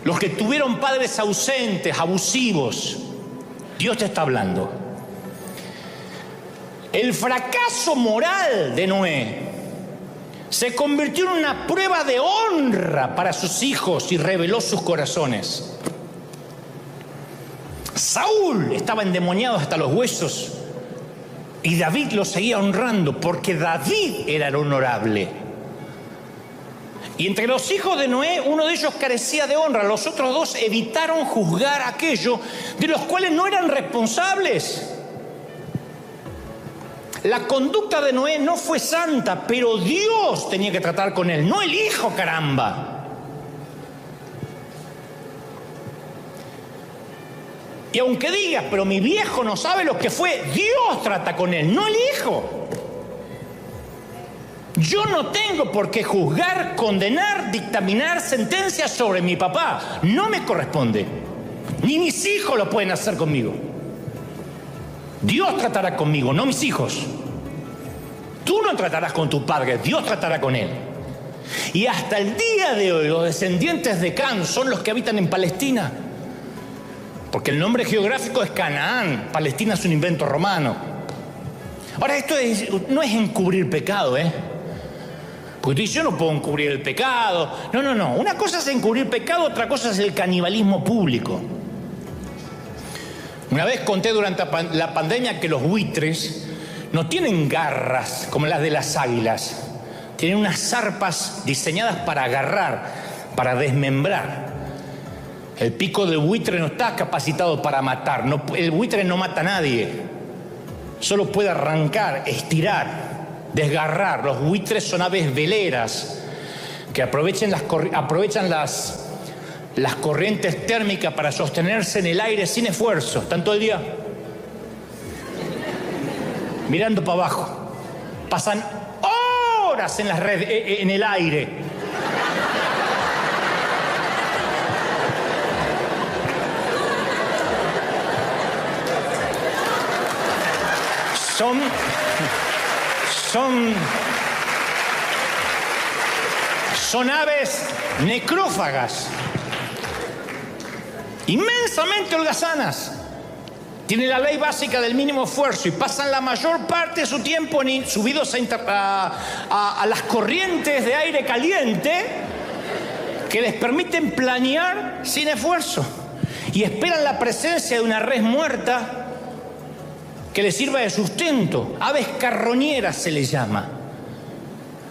los que tuvieron padres ausentes, abusivos. Dios te está hablando. El fracaso moral de Noé se convirtió en una prueba de honra para sus hijos y reveló sus corazones. Saúl estaba endemoniado hasta los huesos y David lo seguía honrando porque David era el honorable. Y entre los hijos de Noé, uno de ellos carecía de honra. Los otros dos evitaron juzgar aquello de los cuales no eran responsables. La conducta de Noé no fue santa, pero Dios tenía que tratar con él, no el hijo, caramba. Y aunque digas, pero mi viejo no sabe lo que fue, Dios trata con él, no el hijo. Yo no tengo por qué juzgar, condenar, dictaminar sentencias sobre mi papá. No me corresponde. Ni mis hijos lo pueden hacer conmigo. Dios tratará conmigo, no mis hijos. Tú no tratarás con tu padre, Dios tratará con él. Y hasta el día de hoy los descendientes de Can son los que habitan en Palestina. Porque el nombre geográfico es Canaán. Palestina es un invento romano. Ahora, esto no es encubrir pecado, Porque tú dices, yo no puedo encubrir el pecado. No. Una cosa es encubrir pecado, otra cosa es el canibalismo público. Una vez conté durante la pandemia que los buitres no tienen garras como las de las águilas. Tienen unas zarpas diseñadas para agarrar, para desmembrar. El pico del buitre no está capacitado para matar. El buitre no mata a nadie. Solo puede arrancar, estirar, desgarrar. Los buitres son aves veleras que aprovechan las corrientes térmicas para sostenerse en el aire sin esfuerzo. Están todo el día mirando para abajo. Pasan horas en las redes, en el aire. Son aves necrófagas, inmensamente holgazanas. Tienen la ley básica del mínimo esfuerzo y pasan la mayor parte de su tiempo subidos a las corrientes de aire caliente que les permiten planear sin esfuerzo. Y esperan la presencia de una res muerta que les sirva de sustento. Aves carroñeras se les llama.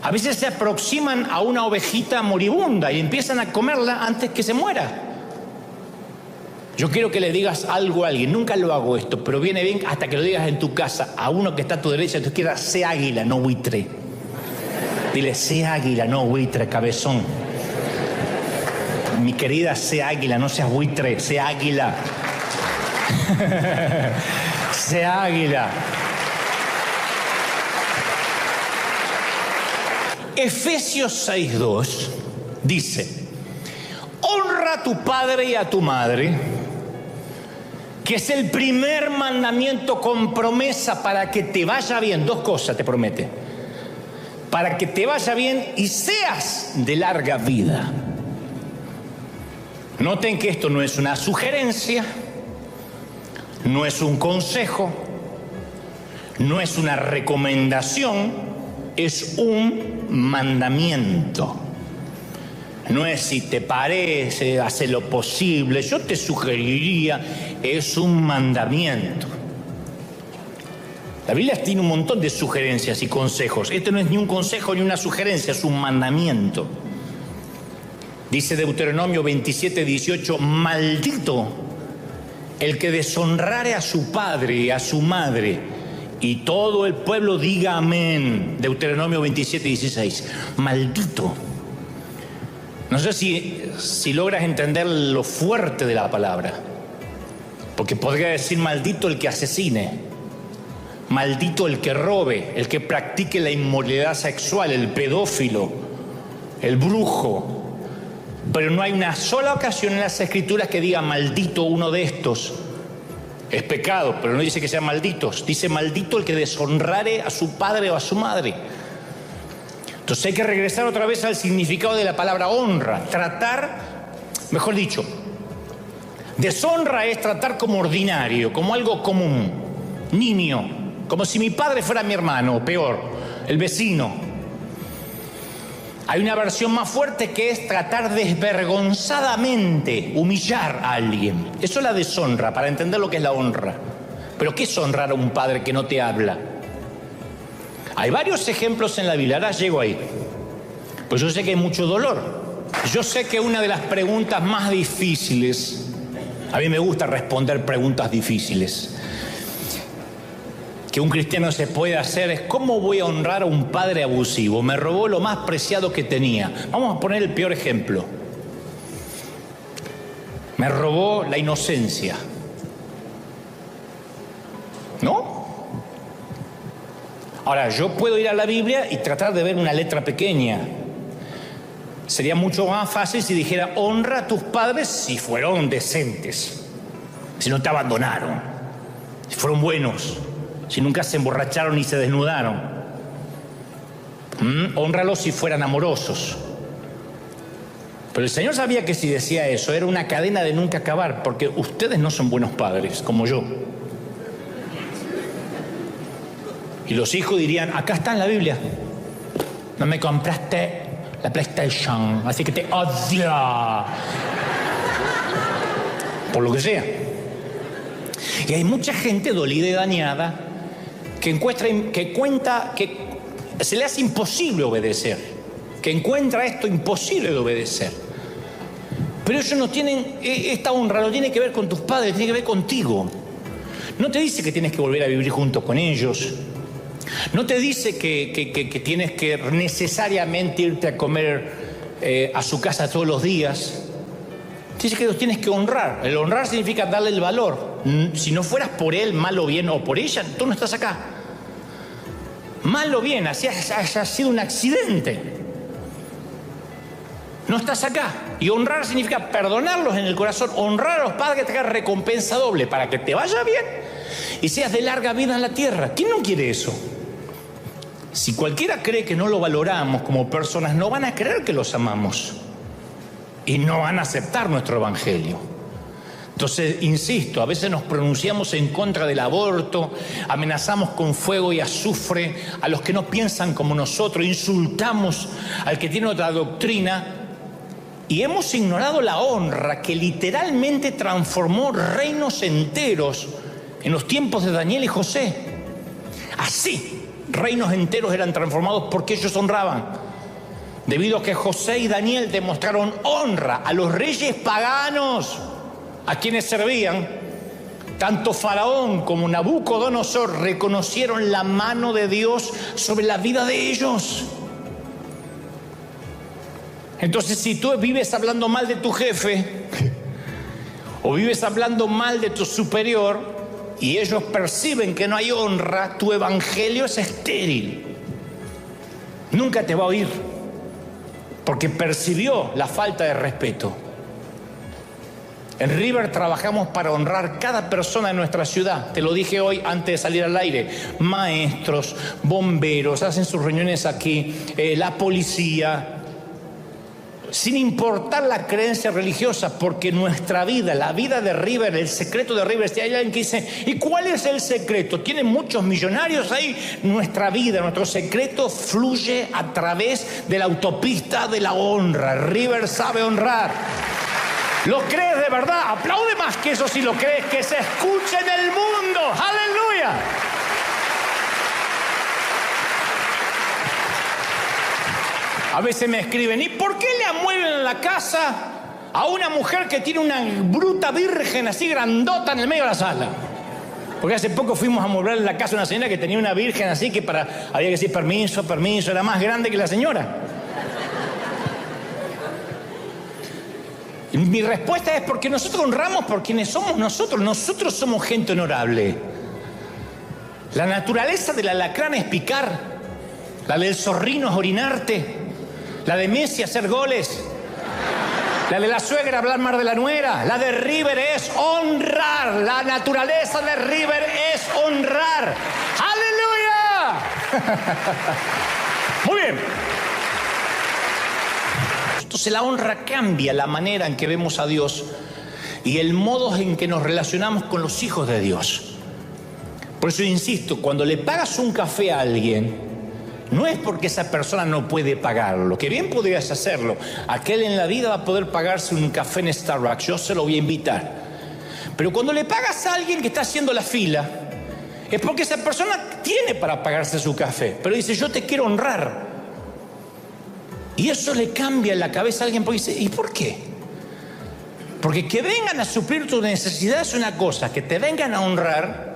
A veces se aproximan a una ovejita moribunda y empiezan a comerla antes que se muera. Yo quiero que le digas algo a alguien. Nunca lo hago esto, pero viene bien hasta que lo digas en tu casa a uno que está a tu derecha, tú quieras, sé águila, no buitre. Dile, sé águila, no buitre, cabezón. Mi querida, sé águila, no seas buitre, sé águila. Sé águila. Efesios 6:2 dice: honra a tu padre y a tu madre, que es el primer mandamiento con promesa para que te vaya bien. Dos cosas te promete: para que te vaya bien y seas de larga vida. Noten que esto no es una sugerencia, no es un consejo, no es una recomendación, es un mandamiento. No es si te parece, hace lo posible, yo te sugeriría, es un mandamiento. La Biblia tiene un montón de sugerencias y consejos. Este no es ni un consejo ni una sugerencia, es un mandamiento. Dice Deuteronomio 27:18, maldito el que deshonrare a su padre y a su madre. Y todo el pueblo diga amén. Deuteronomio 27:16. Maldito. No sé si logras entender lo fuerte de la palabra. Porque podría decir maldito el que asesine, maldito el que robe, el que practique la inmoralidad sexual, el pedófilo, el brujo. Pero no hay una sola ocasión en las Escrituras que diga maldito uno de estos. Es pecado, pero no dice que sean malditos. Dice maldito el que deshonrare a su padre o a su madre. Entonces hay que regresar otra vez al significado de la palabra honra. Tratar Mejor dicho, deshonra es tratar como ordinario, como algo común, nimio, como si mi padre fuera mi hermano, o peor, el vecino. Hay una versión más fuerte que es tratar desvergonzadamente, humillar a alguien. Eso es la deshonra, para entender lo que es la honra. Pero ¿qué es honrar a un padre que no te habla? Hay varios ejemplos en la Biblia, ahora llego ahí. Pues yo sé que hay mucho dolor. Yo sé que una de las preguntas más difíciles, a mí me gusta responder preguntas difíciles, que un cristiano se puede hacer es: ¿cómo voy a honrar a un padre abusivo? Me robó lo más preciado que tenía. Vamos a poner el peor ejemplo. Me robó la inocencia. ¿No? Ahora, yo puedo ir a la Biblia y tratar de ver una letra pequeña. Sería mucho más fácil si dijera: honra a tus padres si fueron decentes, si no te abandonaron, si fueron buenos, si nunca se emborracharon ni se desnudaron. Hónralos si fueran amorosos. Pero el Señor sabía que si decía eso era una cadena de nunca acabar, porque ustedes no son buenos padres, como yo. Y los hijos dirían: acá está en la Biblia, no me compraste la PlayStation, así que te odio. Por lo que sea. Y hay mucha gente dolida y dañada que se le hace imposible obedecer, que encuentra esto imposible de obedecer. Pero ellos no tienen, esta honra no tiene que ver con tus padres, tiene que ver contigo. No te dice que tienes que volver a vivir junto con ellos. No te dice que tienes que necesariamente irte a comer a su casa todos los días. Te dice que los tienes que honrar. El honrar significa darle el valor. Si no fueras por él, mal o bien, o por ella, tú no estás acá. Mal o bien, así haya sido un accidente, no estás acá. Y honrar significa perdonarlos en el corazón. Honrar a los padres que te hagan recompensa doble para que te vaya bien y seas de larga vida en la tierra. ¿Quién no quiere eso? Si cualquiera cree que no lo valoramos como personas, no van a creer que los amamos y no van a aceptar nuestro evangelio. Entonces, insisto, a veces nos pronunciamos en contra del aborto, amenazamos con fuego y azufre a los que no piensan como nosotros, insultamos al que tiene otra doctrina y hemos ignorado la honra que literalmente transformó reinos enteros en los tiempos de Daniel y José. Así, reinos enteros eran transformados porque ellos honraban. Debido a que José y Daniel demostraron honra a los reyes paganos a quienes servían, tanto Faraón como Nabucodonosor reconocieron la mano de Dios sobre la vida de ellos. Entonces, si tú vives hablando mal de tu jefe o vives hablando mal de tu superior y ellos perciben que no hay honra, tu evangelio es estéril. Nunca te va a oír porque percibió la falta de respeto. En River trabajamos para honrar cada persona en nuestra ciudad. Te lo dije hoy antes de salir al aire. Maestros, bomberos, hacen sus reuniones aquí, la policía, sin importar la creencia religiosa, porque nuestra vida, la vida de River, el secreto de River, si hay alguien que dice: ¿y cuál es el secreto? ¿Tienen muchos millonarios ahí? Nuestra vida, nuestro secreto fluye a través de la autopista de la honra. River sabe honrar. ¿Lo crees de verdad? Aplaude más que eso si lo crees, que se escuche en el mundo. ¡Aleluya! A veces me escriben: ¿y por qué le amueblan la casa a una mujer que tiene una bruta virgen así grandota en el medio de la sala? Porque hace poco fuimos a amueblar la casa a una señora que tenía una virgen así que había que decir permiso, era más grande que la señora. Mi respuesta es: porque nosotros honramos por quienes somos nosotros. Nosotros somos gente honorable. La naturaleza del alacrán es picar. La del zorrino es orinarte. La de Messi hacer goles. La de la suegra hablar mal de la nuera. La de River es honrar. La naturaleza de River es honrar. ¡Aleluya! Muy bien. Entonces la honra cambia la manera en que vemos a Dios y el modo en que nos relacionamos con los hijos de Dios. Por eso insisto, cuando le pagas un café a alguien, no es porque esa persona no puede pagarlo, que bien podrías hacerlo. Aquel en la vida va a poder pagarse un café en Starbucks, yo se lo voy a invitar. Pero cuando le pagas a alguien que está haciendo la fila, es porque esa persona tiene para pagarse su café, pero dice, yo te quiero honrar. Y eso le cambia en la cabeza a alguien porque dice, ¿y por qué? Porque que vengan a suplir tu necesidad es una cosa, que te vengan a honrar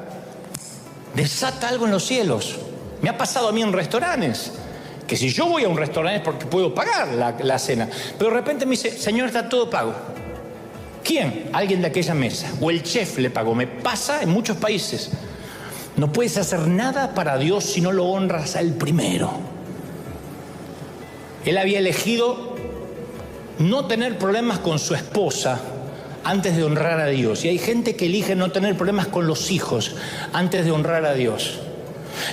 desata algo en los cielos. Me ha pasado a mí en restaurantes, que si yo voy a un restaurante es porque puedo pagar la cena, pero de repente me dice, señor, está todo pago. ¿Quién? Alguien de aquella mesa, o el chef le pagó. Me pasa en muchos países. No puedes hacer nada para Dios si no lo honras a Él primero. Él había elegido no tener problemas con su esposa antes de honrar a Dios. Y hay gente que elige no tener problemas con los hijos antes de honrar a Dios.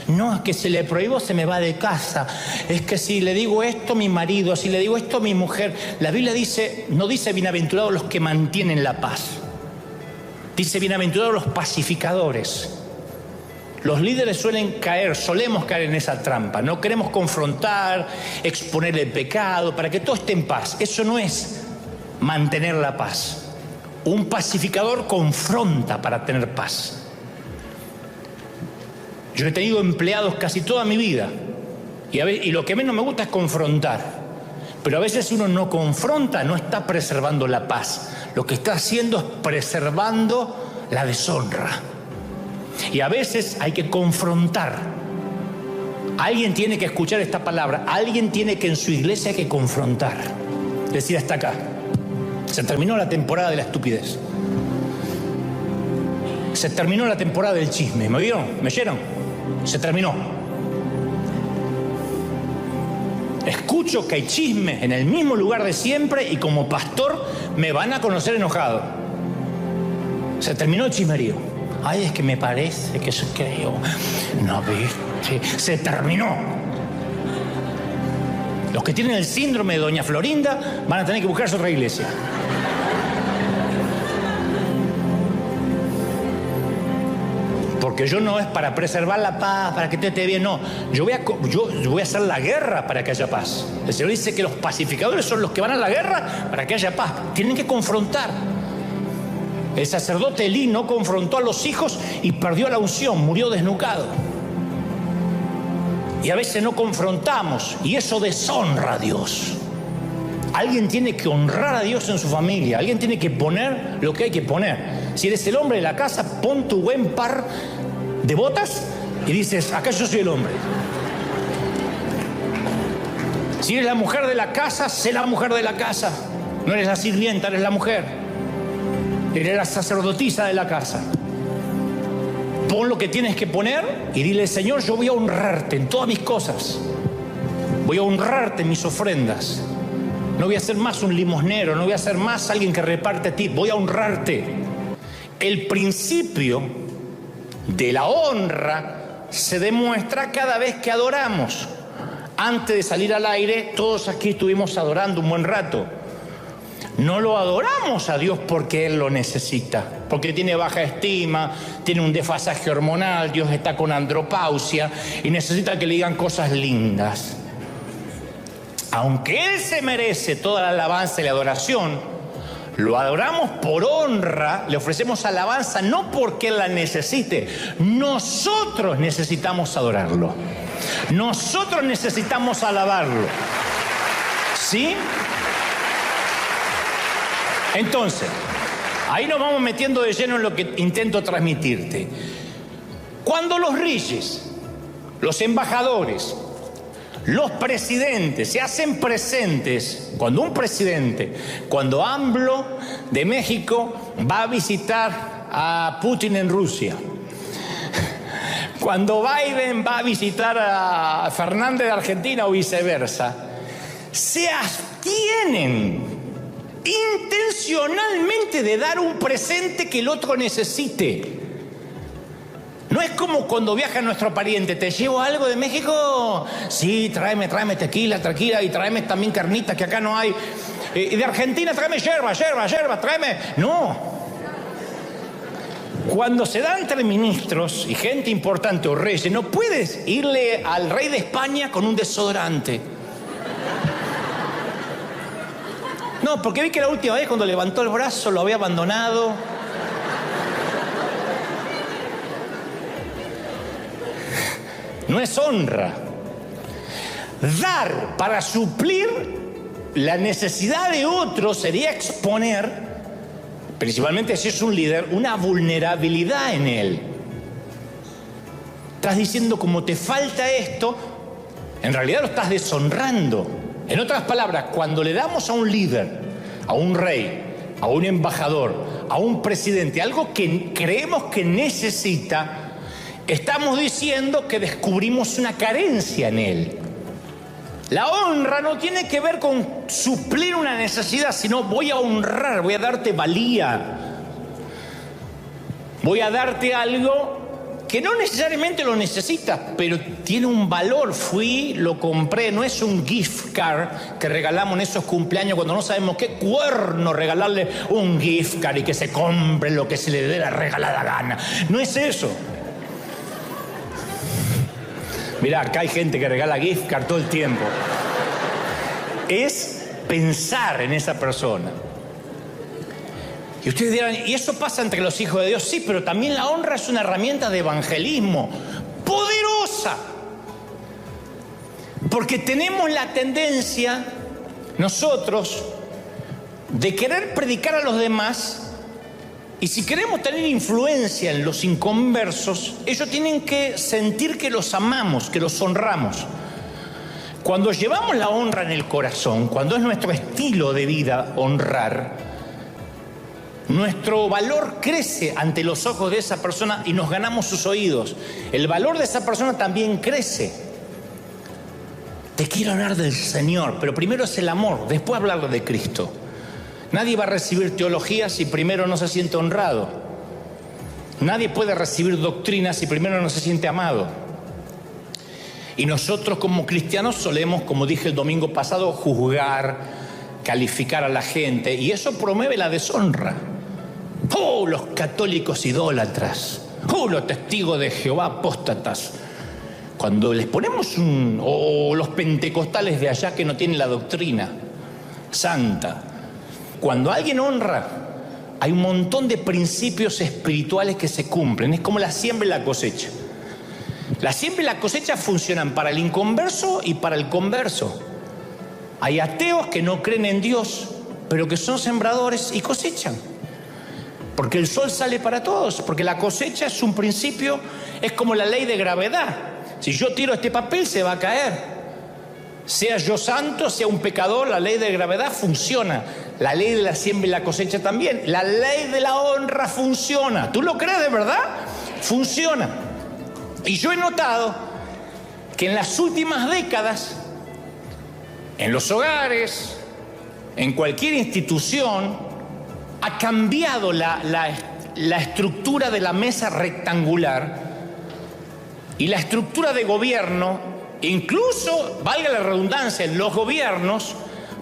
No, es que si le prohíbo se me va de casa. Es que si le digo esto a mi marido, si le digo esto a mi mujer. La Biblia dice, no dice bienaventurados los que mantienen la paz. Dice bienaventurados los pacificadores. Los líderes solemos caer en esa trampa. No queremos confrontar, exponer el pecado, para que todo esté en paz. Eso no es mantener la paz. Un pacificador confronta para tener paz. Yo he tenido empleados casi toda mi vida y lo que menos me gusta es confrontar. Pero a veces uno no confronta, no está preservando la paz. Lo que está haciendo es preservando la deshonra. Y a veces hay que confrontar. Alguien tiene que escuchar esta palabra. Alguien tiene que en su iglesia hay que confrontar. Decir, hasta acá. Se terminó la temporada de la estupidez. Se terminó la temporada del chisme. ¿Me oyeron? ¿Me oyeron? Se terminó. Escucho que hay chisme en el mismo lugar de siempre y como pastor me van a conocer enojado. Se terminó el chismerío. Ay, es que me parece que eso creo. No, viste. Se terminó. Los que tienen el síndrome de Doña Florinda van a tener que buscarse otra iglesia. Porque yo no es para preservar la paz, para que te esté bien, no. Yo voy a hacer la guerra para que haya paz. El Señor dice que los pacificadores son los que van a la guerra para que haya paz. Tienen que confrontar. El sacerdote Elí no confrontó a los hijos y perdió la unción, murió desnucado. Y a veces no confrontamos y eso deshonra a Dios. Alguien tiene que honrar a Dios en su familia. Alguien tiene que poner lo que hay que poner. Si eres el hombre de la casa, pon tu buen par de botas y dices, acá yo soy el hombre. Si eres la mujer de la casa, sé la mujer de la casa. No eres la sirvienta, eres la mujer. Eres la sacerdotisa de la casa. Pon lo que tienes que poner y dile, Señor, yo voy a honrarte en todas mis cosas. Voy a honrarte en mis ofrendas. No voy a ser más un limosnero, no voy a ser más alguien que reparte a ti. Voy a honrarte. El principio de la honra se demuestra cada vez que adoramos. Antes de salir al aire, todos aquí estuvimos adorando un buen rato. No lo adoramos a Dios porque Él lo necesita, porque tiene baja estima, tiene un desfasaje hormonal, Dios está con andropausia y necesita que le digan cosas lindas. Aunque Él se merece toda la alabanza y la adoración, lo adoramos por honra, le ofrecemos alabanza no porque Él la necesite. Nosotros necesitamos adorarlo. Nosotros necesitamos alabarlo. ¿Sí? Entonces, ahí nos vamos metiendo de lleno en lo que intento transmitirte. Cuando los reyes, los embajadores, los presidentes se hacen presentes, cuando AMLO de México va a visitar a Putin en Rusia, cuando Biden va a visitar a Fernández de Argentina o viceversa, se abstienen intencionalmente de dar un presente que el otro necesite. No es como cuando viaja nuestro pariente, ¿te llevo algo de México? Sí, tráeme tequila, tranquila, y tráeme también carnita que acá no hay. de Argentina, tráeme yerba, tráeme. No. Cuando se da entre ministros y gente importante o reyes, no puedes irle al rey de España con un desodorante. No, porque vi que la última vez cuando levantó el brazo lo había abandonado. No es honra. Dar para suplir la necesidad de otro sería exponer, principalmente si es un líder, una vulnerabilidad en él. Estás diciendo, como te falta esto, en realidad lo estás deshonrando. En otras palabras, cuando le damos a un líder, a un rey, a un embajador, a un presidente, algo que creemos que necesita, estamos diciendo que descubrimos una carencia en él. La honra no tiene que ver con suplir una necesidad, sino voy a honrar, voy a darte valía. Voy a darte algo que no necesariamente lo necesitas, pero tiene un valor. Fui, lo compré, no es un gift card que regalamos en esos cumpleaños cuando no sabemos qué cuerno regalarle un gift card y que se compre lo que se le dé la regalada gana. No es eso. Mirá, acá hay gente que regala gift card todo el tiempo. Es pensar en esa persona. Y ustedes dirán, ¿y eso pasa entre los hijos de Dios? Sí, pero también la honra es una herramienta de evangelismo poderosa. Porque tenemos la tendencia, nosotros, de querer predicar a los demás. Y si queremos tener influencia en los inconversos, ellos tienen que sentir que los amamos, que los honramos. Cuando llevamos la honra en el corazón, cuando es nuestro estilo de vida honrar, nuestro valor crece ante los ojos de esa persona y nos ganamos sus oídos. El valor de esa persona también crece. Te quiero hablar del Señor, pero primero es el amor, después hablar de Cristo. Nadie va a recibir teología si primero no se siente honrado. Nadie puede recibir doctrina si primero no se siente amado. Y nosotros como cristianos solemos, como dije el domingo pasado, juzgar, calificar a la gente, y eso promueve la deshonra. ¡Oh, los católicos idólatras! ¡Oh, los testigos de Jehová apóstatas! Cuando les ponemos o los pentecostales de allá que no tienen la doctrina santa. Cuando alguien honra, hay un montón de principios espirituales que se cumplen. Es como la siembra y la cosecha. La siembra y la cosecha funcionan para el inconverso y para el converso. Hay ateos que no creen en Dios, pero que son sembradores y cosechan. Porque el sol sale para todos, porque la cosecha es un principio, es como la ley de gravedad. Si yo tiro este papel, se va a caer. Sea yo santo, sea un pecador, la ley de gravedad funciona. La ley de la siembra y la cosecha también. La ley de la honra funciona. ¿Tú lo crees de verdad? Funciona. Y yo he notado que en las últimas décadas, en los hogares, en cualquier institución, ha cambiado la estructura de la mesa rectangular y la estructura de gobierno. Incluso, valga la redundancia, los gobiernos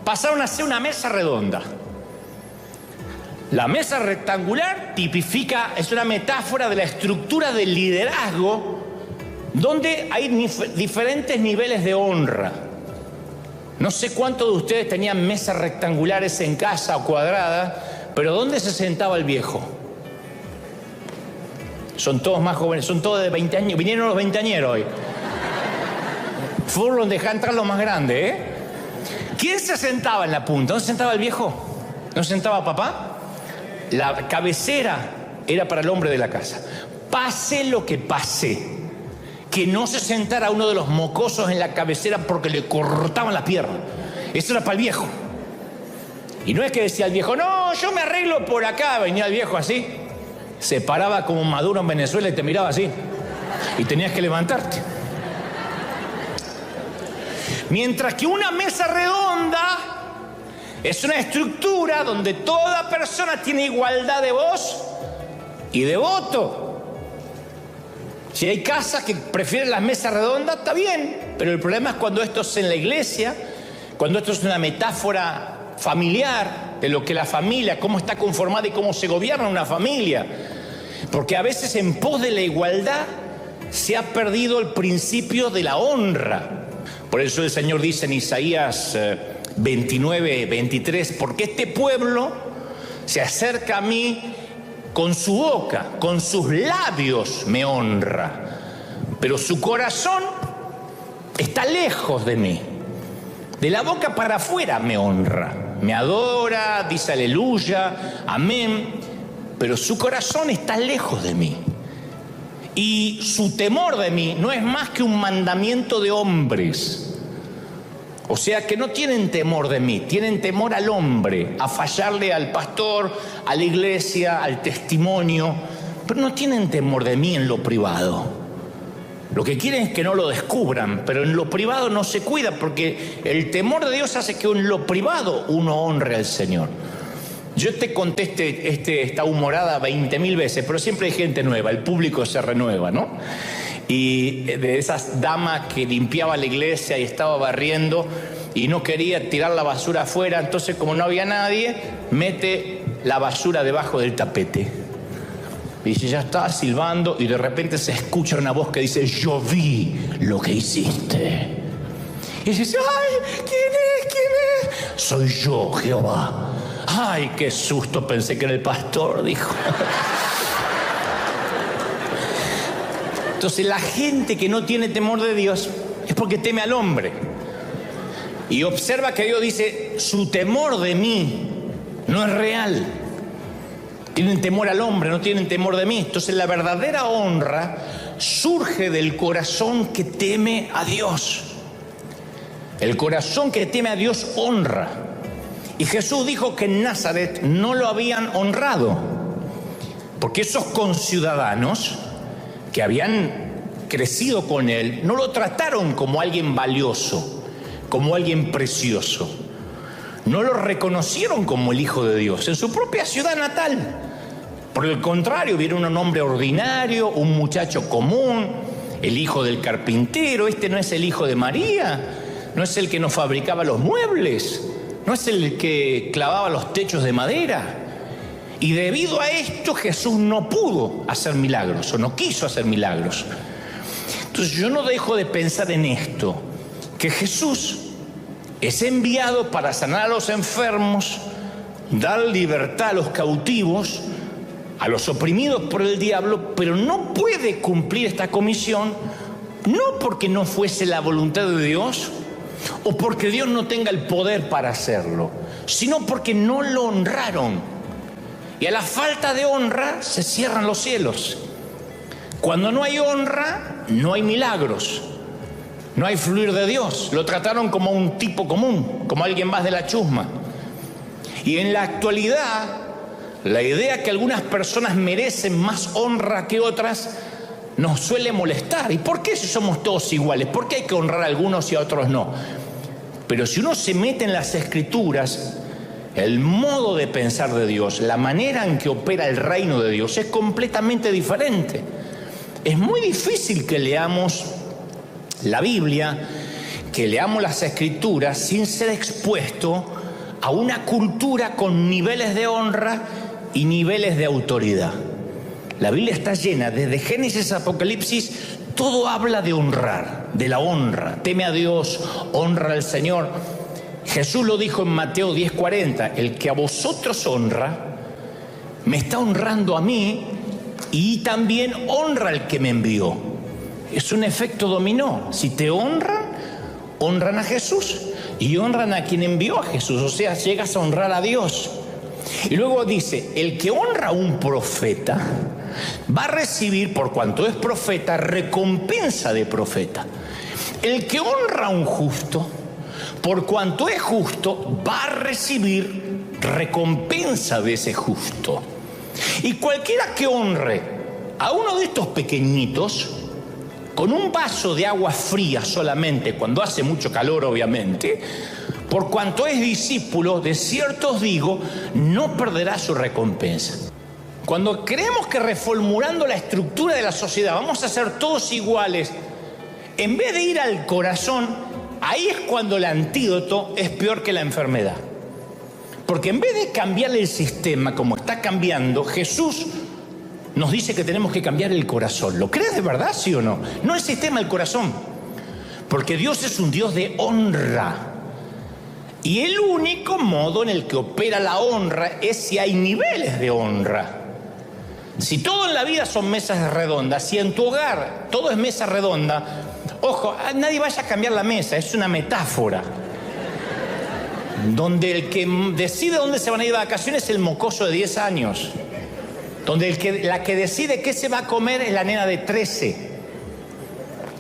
pasaron a ser una mesa redonda. La mesa rectangular tipifica, es una metáfora de la estructura del liderazgo, donde hay diferentes niveles de honra. No sé cuántos de ustedes tenían mesas rectangulares en casa o cuadradas, pero ¿dónde se sentaba el viejo? Son todos más jóvenes, son todos de 20 años, vinieron los veinteañeros hoy. Furlong, deja entrar lo más grande, ¿eh? ¿Quién se sentaba en la punta? ¿Dónde se sentaba el viejo? ¿No se sentaba papá? La cabecera era para el hombre de la casa. Pase lo que pase, que no se sentara uno de los mocosos en la cabecera porque le cortaban la pierna. Eso era para el viejo. Y no es que decía el viejo, no, yo me arreglo por acá. Venía el viejo así, se paraba como Maduro en Venezuela y te miraba así. Y tenías que levantarte. Mientras que una mesa redonda es una estructura donde toda persona tiene igualdad de voz y de voto. Si hay casas que prefieren las mesas redondas, está bien, pero el problema es cuando esto es en la iglesia, cuando esto es una metáfora familiar, de lo que la familia, cómo está conformada y cómo se gobierna una familia. Porque a veces en pos de la igualdad se ha perdido el principio de la honra. Por eso el Señor dice en Isaías 29, 23, porque este pueblo se acerca a mí con su boca, con sus labios me honra, pero su corazón está lejos de mí. De la boca para afuera me honra, me adora, dice aleluya, amén, pero su corazón está lejos de mí. Y su temor de mí no es más que un mandamiento de hombres. O sea que no tienen temor de mí, tienen temor al hombre, a fallarle al pastor, a la iglesia, al testimonio, pero no tienen temor de mí en lo privado. Lo que quieren es que no lo descubran, pero en lo privado no se cuida, porque el temor de Dios hace que en lo privado uno honre al Señor. Yo te conté esta humorada 20.000 veces, pero siempre hay gente nueva, el público se renueva, ¿no? Y de esas damas que limpiaba la iglesia y estaba barriendo y no quería tirar la basura afuera, entonces como no había nadie, mete la basura debajo del tapete. Y dice, ya está silbando, y de repente se escucha una voz que dice, yo vi lo que hiciste. Y dice, ay, ¿quién es? Soy yo, Jehová. Ay, qué susto, pensé que era el pastor, dijo. Entonces la gente que no tiene temor de Dios es porque teme al hombre. Y observa que Dios dice, su temor de mí no es real. Tienen temor al hombre, no tienen temor de mí. Entonces la verdadera honra surge del corazón que teme a Dios. El corazón que teme a Dios honra. Y Jesús dijo que en Nazaret no lo habían honrado, porque esos conciudadanos que habían crecido con él no lo trataron como alguien valioso, como alguien precioso. No lo reconocieron como el Hijo de Dios en su propia ciudad natal. Por el contrario, vieron un hombre ordinario, un muchacho común, el hijo del carpintero. Este no es el hijo de María, no es el que nos fabricaba los muebles, no es el que clavaba los techos de madera. Y debido a esto Jesús no pudo hacer milagros o no quiso hacer milagros. Entonces yo no dejo de pensar en esto, que Jesús es enviado para sanar a los enfermos, dar libertad a los cautivos, a los oprimidos por el diablo, pero no puede cumplir esta comisión, no porque no fuese la voluntad de Dios o porque Dios no tenga el poder para hacerlo, sino porque no lo honraron. Y a la falta de honra se cierran los cielos. Cuando no hay honra, no hay milagros. No hay fluir de Dios. Lo trataron como un tipo común, como alguien más de la chusma. Y en la actualidad, la idea que algunas personas merecen más honra que otras nos suele molestar. ¿Y por qué si somos todos iguales? ¿Por qué hay que honrar a algunos y a otros no? Pero si uno se mete en las Escrituras, el modo de pensar de Dios, la manera en que opera el reino de Dios es completamente diferente. Es muy difícil que leamos la Biblia, que leamos las Escrituras sin ser expuesto a una cultura con niveles de honra y niveles de autoridad. La Biblia está llena, desde Génesis a Apocalipsis, todo habla de honrar, de la honra. Teme a Dios, honra al Señor. Jesús lo dijo en Mateo 10:40, el que a vosotros honra, me está honrando a mí y también honra al que me envió. Es un efecto dominó. Si te honran, honran a Jesús y honran a quien envió a Jesús. O sea, llegas a honrar a Dios. Y luego dice, el que honra a un profeta va a recibir, por cuanto es profeta, recompensa de profeta. El que honra a un justo, por cuanto es justo, va a recibir recompensa de ese justo. Y cualquiera que honre a uno de estos pequeñitos, con un vaso de agua fría solamente, cuando hace mucho calor obviamente, por cuanto es discípulo, de cierto os digo, no perderá su recompensa. Cuando creemos que reformulando la estructura de la sociedad vamos a ser todos iguales, en vez de ir al corazón, ahí es cuando el antídoto es peor que la enfermedad. Porque en vez de cambiar el sistema como está cambiando, Jesús nos dice que tenemos que cambiar el corazón. ¿Lo crees de verdad, sí o no? No el sistema, el corazón. Porque Dios es un Dios de honra. Y el único modo en el que opera la honra es si hay niveles de honra. Si todo en la vida son mesas redondas, si en tu hogar todo es mesa redonda, ojo, nadie vaya a cambiar la mesa, es una metáfora. Donde el que decide dónde se van a ir de vacaciones es el mocoso de 10 años. Donde la que decide qué se va a comer es la nena de 13.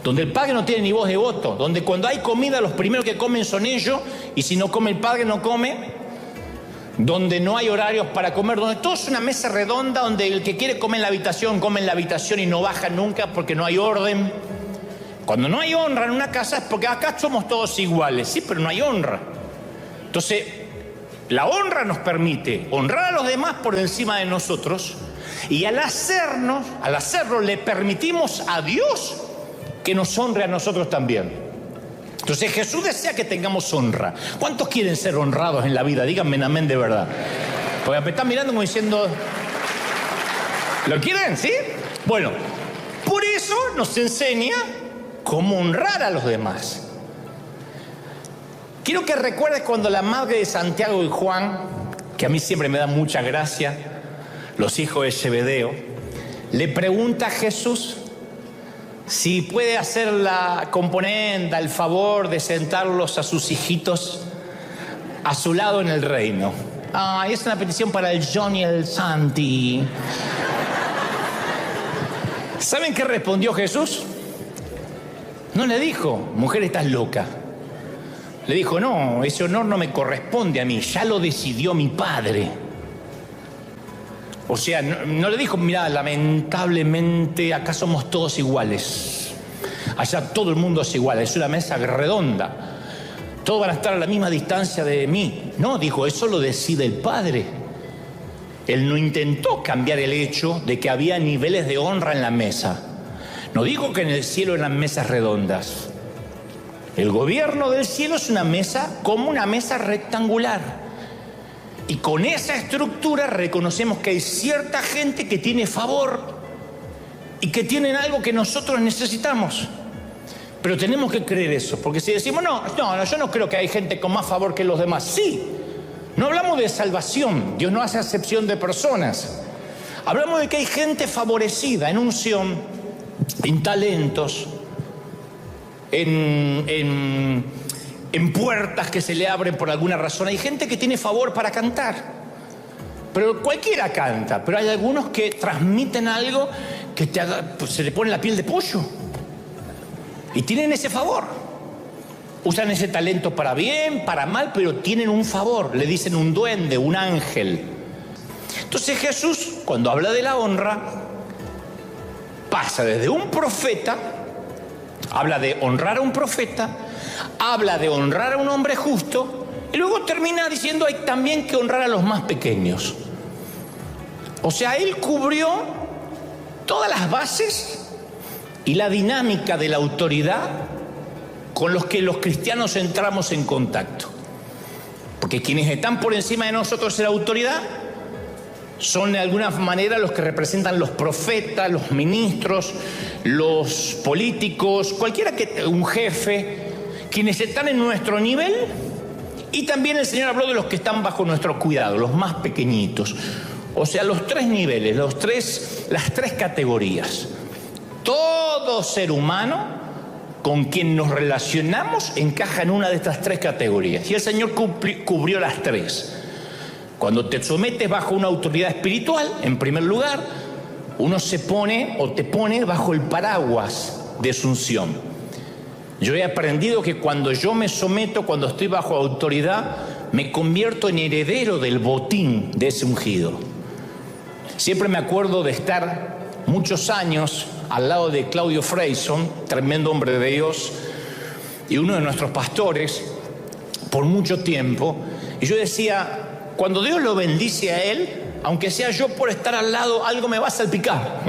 Donde el padre no tiene ni voz de voto. Donde cuando hay comida los primeros que comen son ellos, y si no come el padre no come. Donde no hay horarios para comer, donde todo es una mesa redonda, donde el que quiere comer en la habitación come en la habitación y no baja nunca porque no hay orden. Cuando no hay honra en una casa es porque acá somos todos iguales, sí, pero no hay honra. Entonces, la honra nos permite honrar a los demás por encima de nosotros, y al hacerlo le permitimos a Dios que nos honre a nosotros también. Entonces Jesús desea que tengamos honra. ¿Cuántos quieren ser honrados en la vida? Díganme en amén de verdad. Porque me están mirando como diciendo, ¿lo quieren? ¿Sí? Bueno, por eso nos enseña cómo honrar a los demás. Quiero que recuerdes cuando la madre de Santiago y Juan, que a mí siempre me da mucha gracia, los hijos de Zebedeo, le pregunta a Jesús si puede hacer la componenda, el favor de sentarlos a sus hijitos a su lado en el reino. Es una petición para el John y el Santi. ¿Saben qué respondió Jesús? No le dijo, mujer, estás loca. Le dijo, no, ese honor no me corresponde a mí, ya lo decidió mi padre. O sea, no le dijo, mira, lamentablemente acá somos todos iguales. Allá todo el mundo es igual, es una mesa redonda. Todos van a estar a la misma distancia de mí. No, dijo, eso lo decide el Padre. Él no intentó cambiar el hecho de que había niveles de honra en la mesa. No dijo que en el cielo eran mesas redondas. El gobierno del cielo es una mesa como una mesa rectangular. Y con esa estructura reconocemos que hay cierta gente que tiene favor y que tienen algo que nosotros necesitamos. Pero tenemos que creer eso, porque si decimos, no, yo no creo que hay gente con más favor que los demás. Sí, no hablamos de salvación, Dios no hace acepción de personas. Hablamos de que hay gente favorecida en unción, en talentos, en puertas que se le abren por alguna razón. Hay gente que tiene favor para cantar, pero cualquiera canta, pero hay algunos que transmiten algo que se le pone la piel de pollo y tienen ese favor. Usan ese talento para bien, para mal, pero tienen un favor, le dicen un duende, un ángel. Entonces Jesús, cuando habla de la honra, pasa desde un profeta, habla de honrar a un profeta, habla de honrar a un hombre justo, y luego termina diciendo hay también que honrar a los más pequeños. O sea, él cubrió todas las bases y la dinámica de la autoridad con los que los cristianos entramos en contacto. Porque quienes están por encima de nosotros en la autoridad son de alguna manera los que representan los profetas, los ministros, los políticos, un jefe, quienes están en nuestro nivel. Y también el Señor habló de los que están bajo nuestro cuidado, los más pequeñitos. O sea, los tres niveles, las tres categorías. Todo ser humano con quien nos relacionamos encaja en una de estas tres categorías. Y el Señor cubrió las tres. Cuando te sometes bajo una autoridad espiritual, en primer lugar, uno se pone o te pone bajo el paraguas de su unción. Yo he aprendido que cuando yo me someto, cuando estoy bajo autoridad, me convierto en heredero del botín de ese ungido. Siempre me acuerdo de estar muchos años al lado de Claudio Freyson, tremendo hombre de Dios, y uno de nuestros pastores, por mucho tiempo. Y yo decía, cuando Dios lo bendice a él, aunque sea yo por estar al lado, algo me va a salpicar.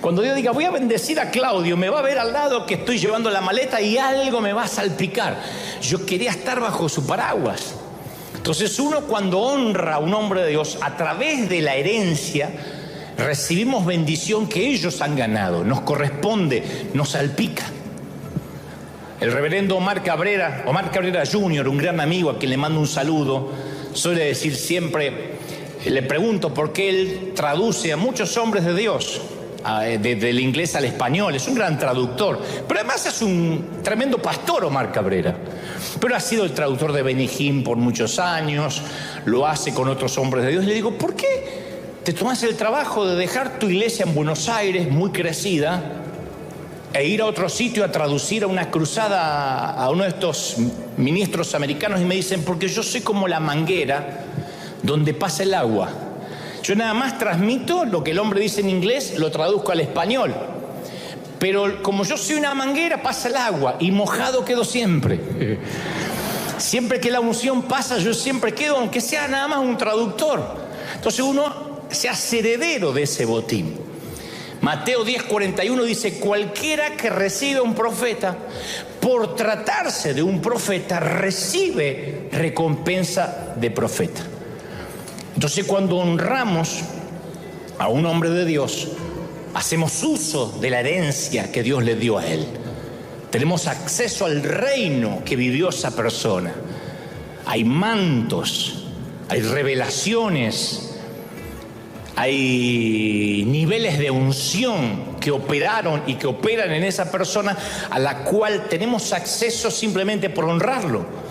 Cuando Dios diga, voy a bendecir a Claudio, me va a ver al lado que estoy llevando la maleta y algo me va a salpicar. Yo quería estar bajo su paraguas. Entonces uno cuando honra a un hombre de Dios, a través de la herencia, recibimos bendición que ellos han ganado, nos corresponde, nos salpica. El reverendo Omar Cabrera Jr., un gran amigo a quien le mando un saludo, suele decir siempre, le pregunto por qué él traduce a muchos hombres de Dios, del inglés al español, es un gran traductor, pero además es un tremendo pastor Omar Cabrera. Pero ha sido el traductor de Benny Hinn por muchos años, lo hace con otros hombres de Dios. Le digo, ¿por qué te tomas el trabajo de dejar tu iglesia en Buenos Aires, muy crecida, e ir a otro sitio a traducir a una cruzada a uno de estos ministros americanos? Y me dicen, porque yo soy como la manguera donde pasa el agua. Yo nada más transmito lo que el hombre dice en inglés, lo traduzco al español. Pero como yo soy una manguera, pasa el agua y mojado quedo siempre. Siempre que la unción pasa, yo siempre quedo, aunque sea nada más un traductor. Entonces uno se hace heredero de ese botín. Mateo 10:41 dice, cualquiera que recibe un profeta, por tratarse de un profeta, recibe recompensa de profeta. Entonces cuando honramos a un hombre de Dios, hacemos uso de la herencia que Dios le dio a él. Tenemos acceso al reino que vivió esa persona. Hay mantos, hay revelaciones, hay niveles de unción que operaron y que operan en esa persona, a la cual tenemos acceso simplemente por honrarlo.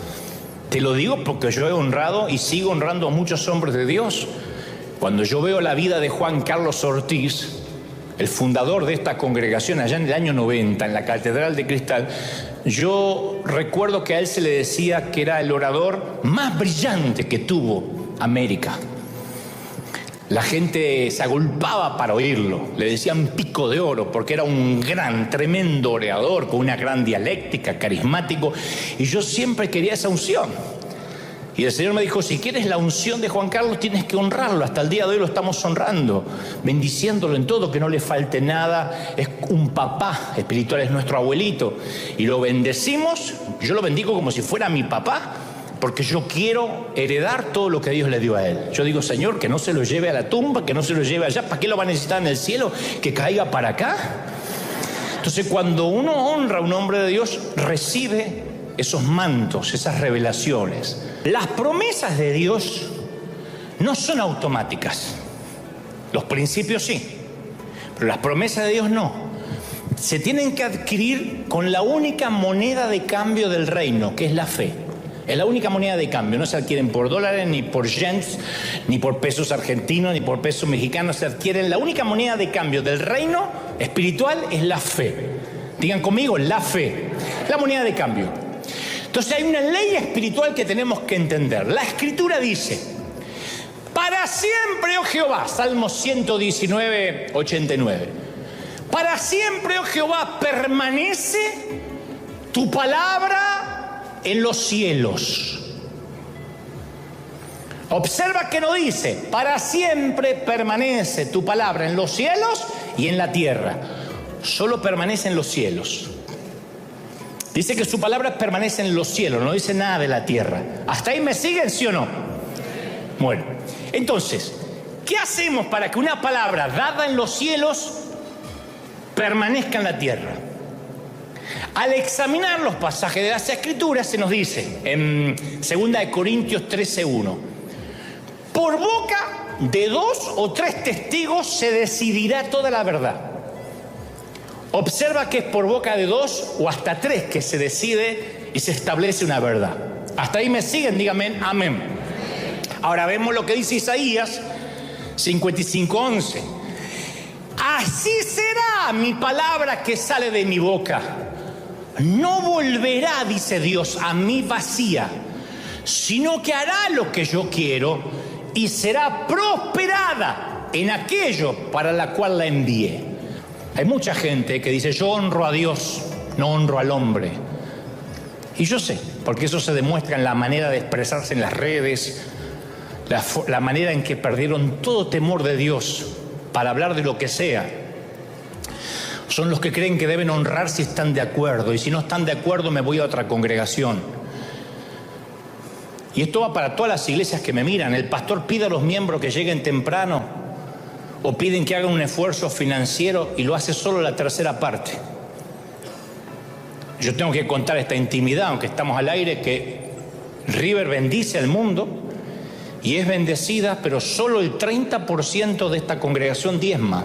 Te lo digo porque yo he honrado y sigo honrando a muchos hombres de Dios. Cuando yo veo la vida de Juan Carlos Ortiz, el fundador de esta congregación allá en el año 90, en la Catedral de Cristal, yo recuerdo que a él se le decía que era el orador más brillante que tuvo América. La gente se agolpaba para oírlo, le decían pico de oro, porque era un gran, tremendo orador, con una gran dialéctica, carismático, y yo siempre quería esa unción. Y el Señor me dijo, si quieres la unción de Juan Carlos, tienes que honrarlo. Hasta el día de hoy lo estamos honrando, bendiciéndolo en todo, que no le falte nada. Es un papá espiritual, es nuestro abuelito. Y lo bendecimos, yo lo bendigo como si fuera mi papá, porque yo quiero heredar todo lo que Dios le dio a él. Yo digo, Señor, que no se lo lleve a la tumba, que no se lo lleve allá. ¿Para qué lo va a necesitar en el cielo? Que caiga para acá. Entonces, cuando uno honra a un hombre de Dios, recibe esos mantos, esas revelaciones. Las promesas de Dios no son automáticas. Los principios sí, pero las promesas de Dios no. Se tienen que adquirir con la única moneda de cambio del reino, que es la fe. Es la única moneda de cambio. No se adquieren por dólares, ni por yens, ni por pesos argentinos, ni por pesos mexicanos. Se adquieren. La única moneda de cambio del reino espiritual es la fe. Digan conmigo, la fe. La moneda de cambio. Entonces hay una ley espiritual que tenemos que entender. La Escritura dice, para siempre, oh Jehová, Salmo 119, 89. Para siempre, oh Jehová, permanece tu palabra en los cielos. Observa que no dice, para siempre permanece tu palabra en los cielos y en la tierra. Solo permanece en los cielos. Dice que su palabra permanece en los cielos, no dice nada de la tierra. ¿Hasta ahí me siguen, sí o no? Bueno, entonces, ¿qué hacemos para que una palabra dada en los cielos permanezca en la tierra? Al examinar los pasajes de las Escrituras se nos dice en 2 Corintios 13:1, por boca de 2 o 3 testigos se decidirá toda la verdad. Observa que es por boca de 2 o hasta 3 que se decide y se establece una verdad. Hasta ahí me siguen, díganme amén. Ahora vemos lo que dice Isaías 55:11. Así será mi palabra que sale de mi boca. No volverá, dice Dios, a mí vacía, sino que hará lo que yo quiero y será prosperada en aquello para la cual la envié. Hay mucha gente que dice, yo honro a Dios, no honro al hombre. Y yo sé, porque eso se demuestra en la manera de expresarse en las redes, la manera en que perdieron todo temor de Dios para hablar de lo que sea. Son los que creen que deben honrar si están de acuerdo, y si no están de acuerdo me voy a otra congregación. Y esto va para todas las iglesias que me miran. El pastor pide a los miembros que lleguen temprano o piden que hagan un esfuerzo financiero y lo hace solo la tercera parte. Yo tengo que contar esta intimidad, aunque estamos al aire, que River bendice al mundo y es bendecida, pero solo el 30% de esta congregación diezma.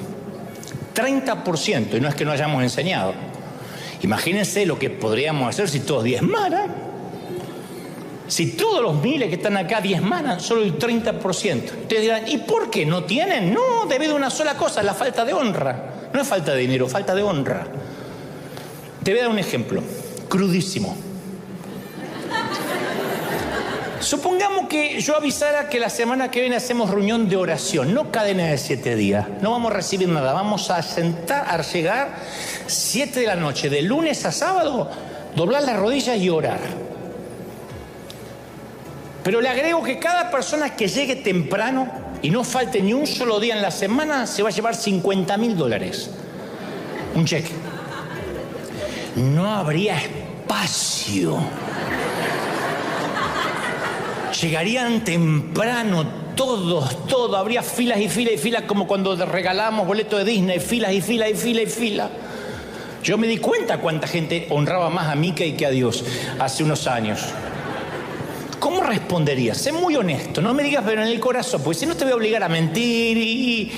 30%, y no es que no hayamos enseñado. Imagínense lo que podríamos hacer si todos diezmaran. Si todos los miles que están acá diezmaran, solo el 30%. Ustedes dirán, ¿y por qué no tienen? No, debido a una sola cosa, la falta de honra. No es falta de dinero, falta de honra. Te voy a dar un ejemplo, crudísimo. Supongamos que yo avisara que la semana que viene hacemos reunión de oración, no cadena de 7 días. No vamos a recibir nada, vamos a llegar 7 de la noche, de lunes a sábado, doblar las rodillas y orar. Pero le agrego que cada persona que llegue temprano y no falte ni un solo día en la semana, se va a llevar $50,000. Un cheque. No habría espacio. Llegarían temprano todos, habría filas y filas y filas, como cuando regalábamos boletos de Disney, filas y filas y filas y filas. Yo me di cuenta cuánta gente honraba más a Mickey que a Dios hace unos años. ¿Cómo responderías? Sé muy honesto, no me digas pero en el corazón, porque si no te voy a obligar a mentir y...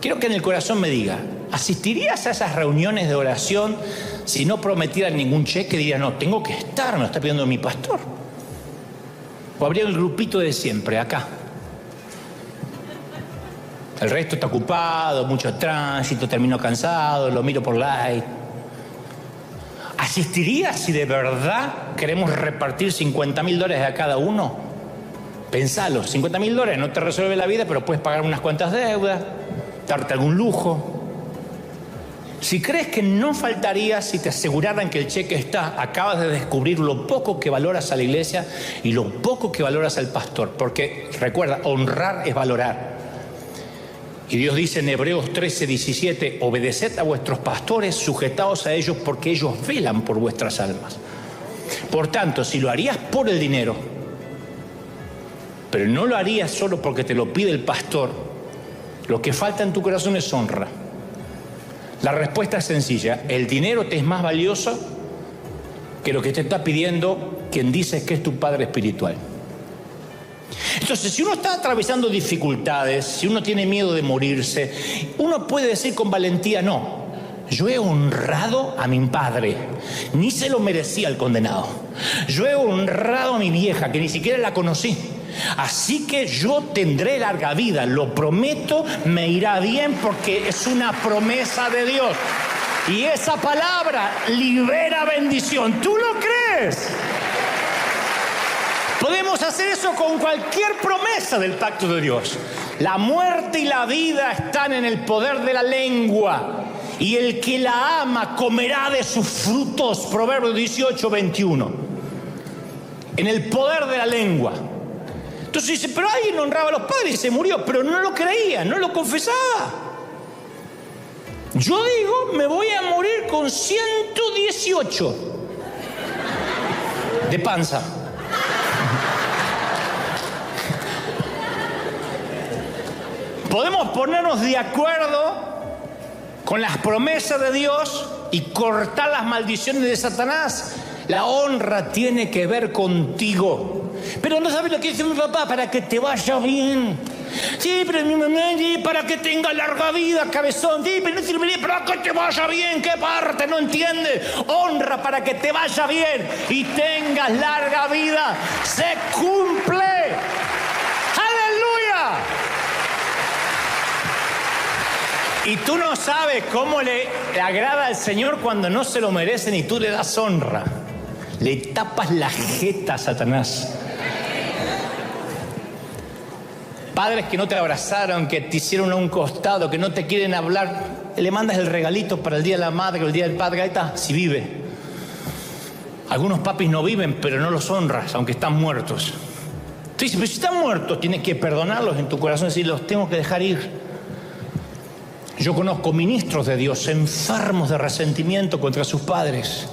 Quiero que en el corazón me diga, ¿asistirías a esas reuniones de oración si no prometieran ningún cheque? Dirías, no, tengo que estar, me lo está pidiendo mi pastor. O habría el grupito de siempre, acá. El resto está ocupado, mucho tránsito, termino cansado, lo miro por like. ¿Asistirías si de verdad queremos repartir $50,000 a cada uno? Pensalo, $50,000 no te resuelve la vida, pero puedes pagar unas cuantas deudas, darte algún lujo. Si crees que no faltaría si te aseguraran que el cheque está, acabas de descubrir lo poco que valoras a la iglesia y lo poco que valoras al pastor. Porque recuerda, honrar es valorar. Y Dios dice en Hebreos 13:17, obedeced a vuestros pastores, sujetaos a ellos porque ellos velan por vuestras almas. Por tanto, si lo harías por el dinero, pero no lo harías solo porque te lo pide el pastor, lo que falta en tu corazón es honra. La respuesta es sencilla, el dinero te es más valioso que lo que te está pidiendo quien dice que es tu padre espiritual. Entonces, si uno está atravesando dificultades, si uno tiene miedo de morirse, uno puede decir con valentía, no, yo he honrado a mi padre, ni se lo merecía el condenado. Yo he honrado a mi vieja, que ni siquiera la conocí. Así que yo tendré larga vida, lo prometo, me irá bien porque es una promesa de Dios. Y esa palabra libera bendición. ¿Tú lo crees? Podemos hacer eso con cualquier promesa del pacto de Dios. La muerte y la vida están en el poder de la lengua. Y el que la ama comerá de sus frutos. Proverbios 18:21. En el poder de la lengua. Entonces dice, pero alguien honraba a los padres y se murió, pero no lo creía, no lo confesaba. Yo digo, me voy a morir con 118 de panza. Podemos ponernos de acuerdo con las promesas de Dios y cortar las maldiciones de Satanás. La honra tiene que ver contigo. Pero no sabes lo que dice mi papá, para que te vaya bien. Sí, pero mi mamá, sí, para que tenga larga vida, cabezón. Sí, pero no sirve para que te vaya bien. ¿Qué parte? No entiendes. Honra para que te vaya bien y tengas larga vida. Se cumple. ¡Aleluya! Y tú no sabes cómo le agrada al Señor cuando no se lo merecen y tú le das honra. Le tapas la jeta a Satanás. Padres que no te abrazaron, que te hicieron a un costado, que no te quieren hablar, le mandas el regalito para el Día de la Madre o el Día del Padre. Ahí está, si vive. Algunos papis no viven, pero no los honras, aunque están muertos. Tú dices, pero si están muertos, tienes que perdonarlos en tu corazón y decir, los tengo que dejar ir. Yo conozco ministros de Dios enfermos de resentimiento contra sus padres.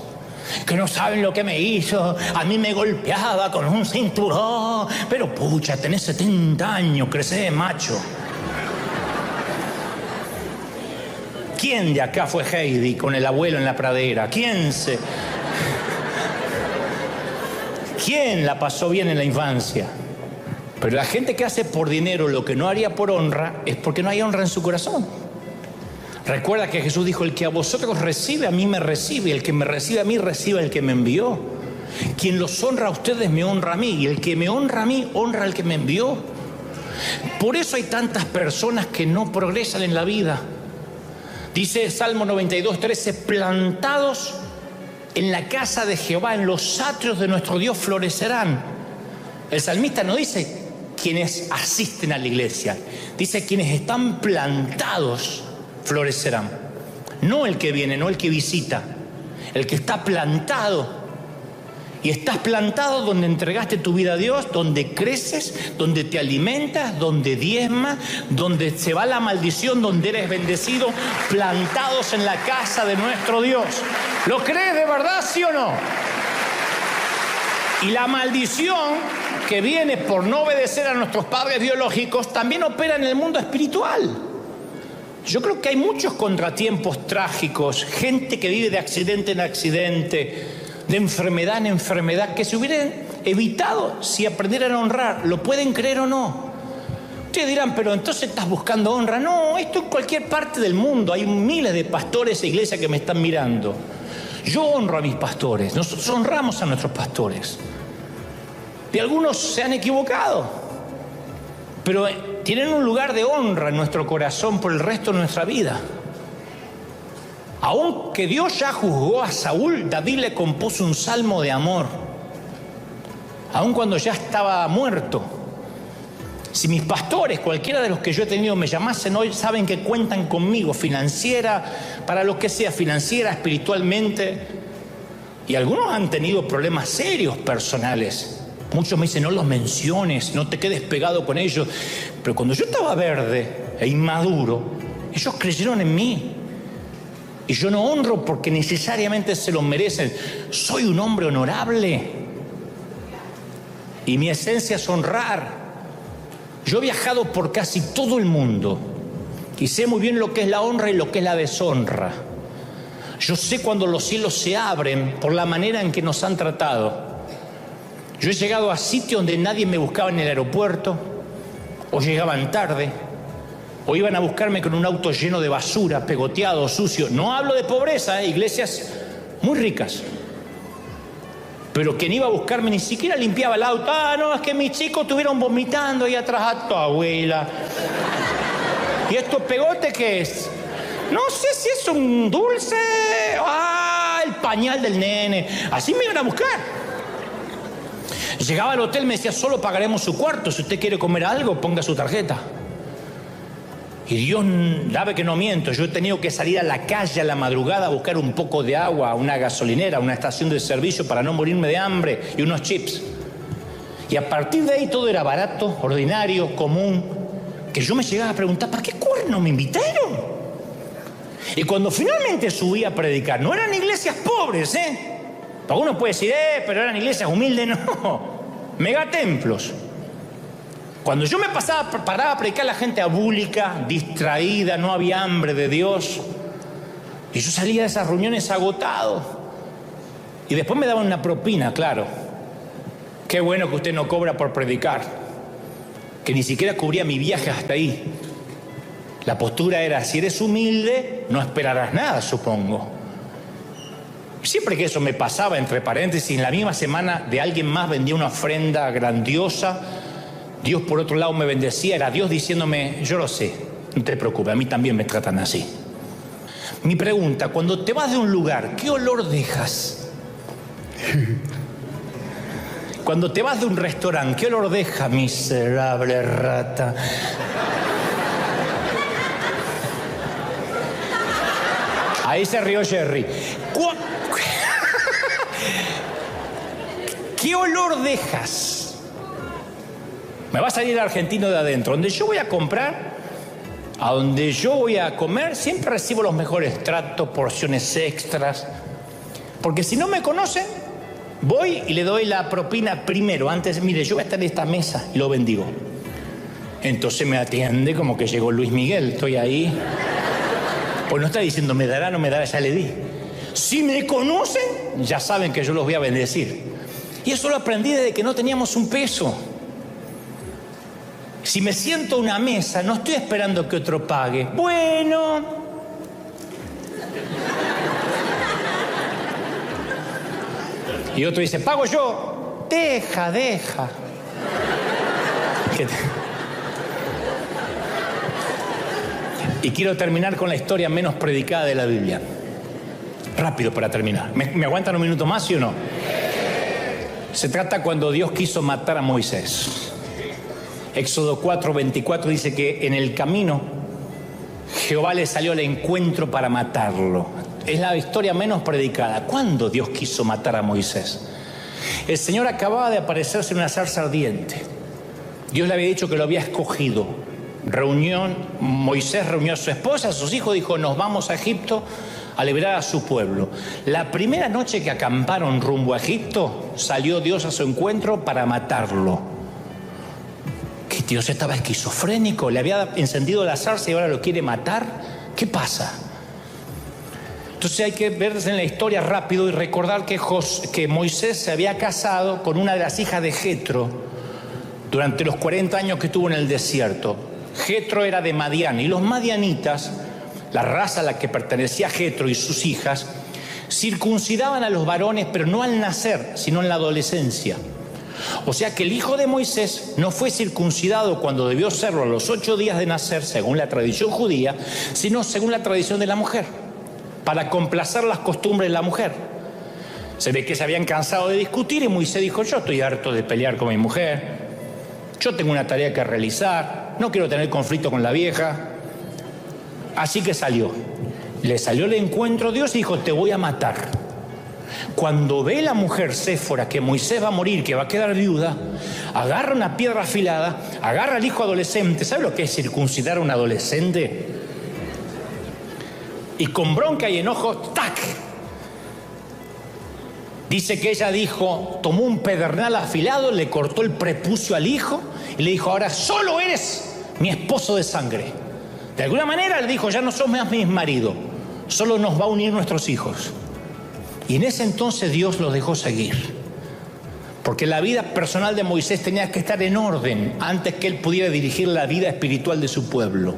Que no saben lo que me hizo. A mí me golpeaba con un cinturón. Pero pucha, tenés 70 años, crecé, macho. ¿Quién de acá fue Heidi con el abuelo en la pradera? ¿Quién la pasó bien en la infancia? Pero la gente que hace por dinero lo que no haría por honra es porque no hay honra en su corazón. Recuerda que Jesús dijo: el que a vosotros recibe, a mí me recibe. El que me recibe a mí, recibe al que me envió. Quien los honra a ustedes, me honra a mí. Y el que me honra a mí, honra al que me envió. Por eso hay tantas personas que no progresan en la vida. Dice Salmo 92:13, plantados en la casa de Jehová, en los atrios de nuestro Dios florecerán. El salmista no dice quienes asisten a la iglesia, dice quienes están plantados florecerán. No el que viene, no el que visita, el que está plantado. Y estás plantado donde entregaste tu vida a Dios, donde creces, donde te alimentas, donde diezmas, donde se va la maldición, donde eres bendecido, plantados en la casa de nuestro Dios. ¿Lo crees de verdad, sí o no? Y la maldición que viene por no obedecer a nuestros padres biológicos también opera en el mundo espiritual. Yo creo que hay muchos contratiempos trágicos, gente que vive de accidente en accidente, de enfermedad en enfermedad, que se hubieran evitado si aprendieran a honrar. ¿Lo pueden creer o no? Ustedes dirán, pero entonces estás buscando honra. No, esto en cualquier parte del mundo. Hay miles de pastores e iglesias que me están mirando. Yo honro a mis pastores. Nosotros honramos a nuestros pastores. Y algunos se han equivocado, pero tienen un lugar de honra en nuestro corazón por el resto de nuestra vida. Aunque Dios ya juzgó a Saúl, David le compuso un salmo de amor, aun cuando ya estaba muerto. Si mis pastores, cualquiera de los que yo he tenido, me llamasen hoy, saben que cuentan conmigo, financiera, para lo que sea, financiera, espiritualmente. Y algunos han tenido problemas serios personales. Muchos me dicen, no los menciones, no te quedes pegado con ellos. Pero cuando yo estaba verde e inmaduro, ellos creyeron en mí. Y yo no honro porque necesariamente se lo merecen. Soy un hombre honorable. Y mi esencia es honrar. Yo he viajado por casi todo el mundo. Y sé muy bien lo que es la honra y lo que es la deshonra. Yo sé cuando los cielos se abren por la manera en que nos han tratado. Yo he llegado a sitios donde nadie me buscaba en el aeropuerto. O llegaban tarde. O iban a buscarme con un auto lleno de basura, pegoteado, sucio. No hablo de pobreza, iglesias muy ricas. Pero quien iba a buscarme ni siquiera limpiaba el auto. Ah, no, es que mis chicos estuvieron vomitando ahí atrás a tu abuela. ¿Y estos pegotes qué es? No sé si es un dulce. Ah, el pañal del nene. Así me iban a buscar. Llegaba al hotel y me decía, solo pagaremos su cuarto. Si usted quiere comer algo, ponga su tarjeta. Y Dios sabe que no miento. Yo he tenido que salir a la calle a la madrugada a buscar un poco de agua, a una gasolinera, a una estación de servicio para no morirme de hambre y unos chips. Y a partir de ahí todo era barato, ordinario, común. Que yo me llegaba a preguntar, ¿para qué cuerno me invitaron? Y cuando finalmente subí a predicar, no eran iglesias pobres, Porque uno puede decir, pero eran iglesias humildes, no. Megatemplos. Cuando yo me paraba a predicar, la gente abúlica, distraída, no había hambre de Dios. Y yo salía de esas reuniones agotado. Y después me daban una propina, claro. Qué bueno que usted no cobra por predicar. Que ni siquiera cubría mi viaje hasta ahí. La postura era, si eres humilde, no esperarás nada, supongo. Siempre que eso me pasaba, entre paréntesis, en la misma semana de alguien más vendía una ofrenda grandiosa. Dios por otro lado me bendecía, era Dios diciéndome, yo lo sé, no te preocupes, a mí también me tratan así. Mi pregunta, cuando te vas de un lugar, ¿qué olor dejas? Cuando te vas de un restaurante, ¿qué olor deja, miserable rata? Ahí se rió Jerry. ¿Qué olor dejas? Me va a salir el argentino de adentro. Donde yo voy a comprar, a donde yo voy a comer, siempre recibo los mejores tratos, porciones extras. Porque si no me conocen, voy y le doy la propina primero. Antes, mire, yo voy a estar en esta mesa y lo bendigo. Entonces me atiende como que llegó Luis Miguel. Estoy ahí. Pues no está diciendo, me dará, no me dará, ya le di. Si me conocen, ya saben que yo los voy a bendecir. Y eso lo aprendí desde que no teníamos un peso. Si me siento a una mesa, no estoy esperando que otro pague. Bueno. Y otro dice, pago yo. Deja. Y quiero terminar con la historia menos predicada de la Biblia. Rápido para terminar. ¿Me aguantan un minuto más, sí o no? Se trata cuando Dios quiso matar a Moisés. Éxodo 4:24 dice que en el camino Jehová le salió al encuentro para matarlo. Es la historia menos predicada. ¿Cuándo Dios quiso matar a Moisés? El Señor acababa de aparecerse en una zarza ardiente. Dios le había dicho que lo había escogido. Moisés reunió a su esposa, a sus hijos, dijo, nos vamos a Egipto a liberar a su pueblo. La primera noche que acamparon rumbo a Egipto, salió Dios a su encuentro para matarlo. ¿Que Dios estaba esquizofrénico? ¿Le había encendido la zarza y ahora lo quiere matar? ¿Qué pasa? Entonces hay que verse en la historia rápido y recordar que Moisés se había casado con una de las hijas de Jetro durante los 40 años que estuvo en el desierto. Jetro era de Madián y los madianitas, la raza a la que pertenecía Jetro y sus hijas, circuncidaban a los varones, pero no al nacer, sino en la adolescencia. O sea que el hijo de Moisés no fue circuncidado cuando debió serlo a los 8 días de nacer, según la tradición judía, sino según la tradición de la mujer, para complacer las costumbres de la mujer. Se ve que se habían cansado de discutir y Moisés dijo, yo estoy harto de pelear con mi mujer, yo tengo una tarea que realizar, no quiero tener conflicto con la vieja. Así que salió. Le salió el encuentro Dios y dijo, te voy a matar. Cuando ve la mujer Séfora que Moisés va a morir, que va a quedar viuda, agarra una piedra afilada, agarra al hijo adolescente. ¿Sabe lo que es circuncidar a un adolescente? Y con bronca y enojo, ¡tac! Dice que ella dijo, tomó un pedernal afilado, le cortó el prepucio al hijo y le dijo, ahora solo eres mi esposo de sangre. De alguna manera le dijo, ya no sos más mi marido, solo nos va a unir nuestros hijos. Y en ese entonces Dios los dejó seguir. Porque la vida personal de Moisés tenía que estar en orden antes que él pudiera dirigir la vida espiritual de su pueblo.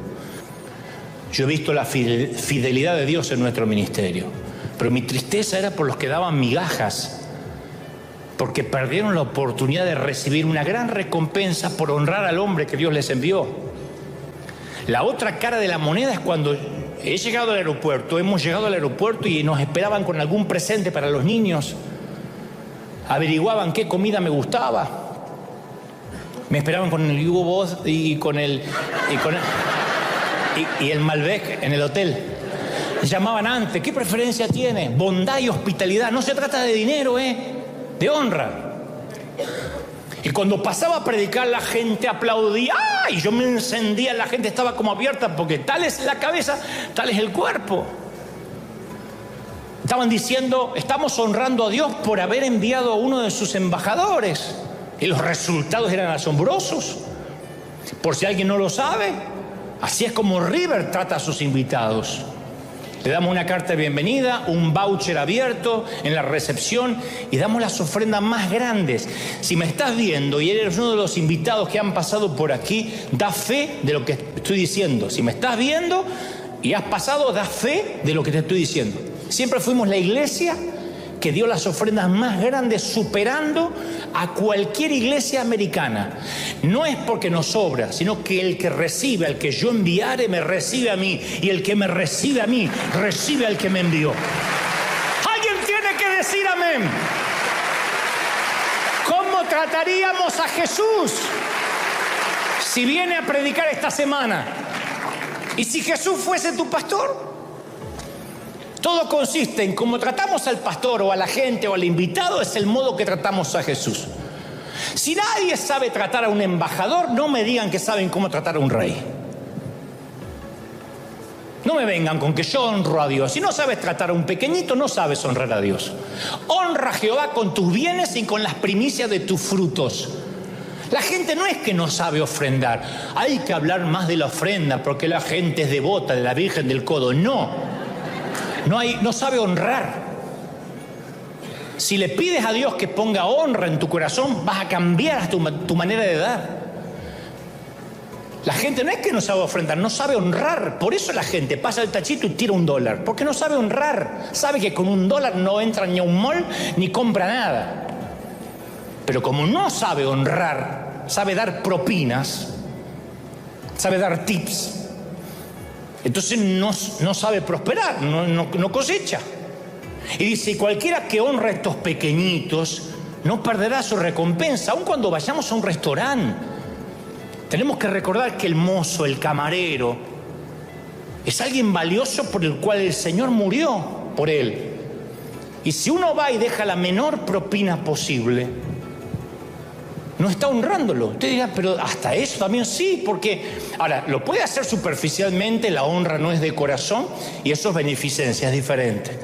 Yo he visto la fidelidad de Dios en nuestro ministerio. Pero mi tristeza era por los que daban migajas, porque perdieron la oportunidad de recibir una gran recompensa por honrar al hombre que Dios les envió. La otra cara de la moneda es cuando hemos llegado al aeropuerto y nos esperaban con algún presente para los niños, averiguaban qué comida me gustaba, me esperaban con el Hugo Boss y el Malbec en el hotel. Llamaban antes, ¿qué preferencia tiene? Bondad y hospitalidad. No se trata de dinero, de honra. Y cuando pasaba a predicar, la gente aplaudía. ¡Ah! Y yo me encendía, la gente estaba como abierta, porque tal es la cabeza, tal es el cuerpo. Estaban diciendo, estamos honrando a Dios por haber enviado a uno de sus embajadores. Y los resultados eran asombrosos. Por si alguien no lo sabe, así es como River trata a sus invitados. Le damos una carta de bienvenida, un voucher abierto en la recepción y damos las ofrendas más grandes. Si me estás viendo y eres uno de los invitados que han pasado por aquí, da fe de lo que estoy diciendo. Si me estás viendo y has pasado, da fe de lo que te estoy diciendo. Siempre fuimos la iglesia que dio las ofrendas más grandes, superando a cualquier iglesia americana. No es porque nos sobra, sino que el que recibe, al que yo enviare, me recibe a mí, y el que me recibe a mí, recibe al que me envió. Alguien tiene que decir amén. ¿Cómo trataríamos a Jesús si viene a predicar esta semana? ¿Y si Jesús fuese tu pastor? Todo consiste en cómo tratamos al pastor o a la gente o al invitado, es el modo que tratamos a Jesús. Si nadie sabe tratar a un embajador, no me digan que saben cómo tratar a un rey. No me vengan con que yo honro a Dios. Si no sabes tratar a un pequeñito, no sabes honrar a Dios. Honra a Jehová con tus bienes y con las primicias de tus frutos. La gente no es que no sabe ofrendar. Hay que hablar más de la ofrenda porque la gente es devota de la Virgen del Codo. No sabe honrar. Si le pides a Dios que ponga honra en tu corazón, vas a cambiar tu manera de dar. La gente no es que no sabe ofrendar, no sabe honrar. Por eso la gente pasa el tachito y tira $1, porque no sabe honrar. Sabe que con $1 no entra ni a un mall ni compra nada. Pero como no sabe honrar, sabe dar propinas, sabe dar tips, entonces no sabe prosperar, no cosecha. Y dice, cualquiera que honra a estos pequeñitos no perderá su recompensa. Aun cuando vayamos a un restaurante, tenemos que recordar que el mozo, el camarero, es alguien valioso por el cual el Señor murió por él. Y si uno va y deja la menor propina posible, no está honrándolo. Usted dirá, pero hasta eso también sí, porque... Ahora, lo puede hacer superficialmente, la honra no es de corazón, y eso es beneficencia, es diferente.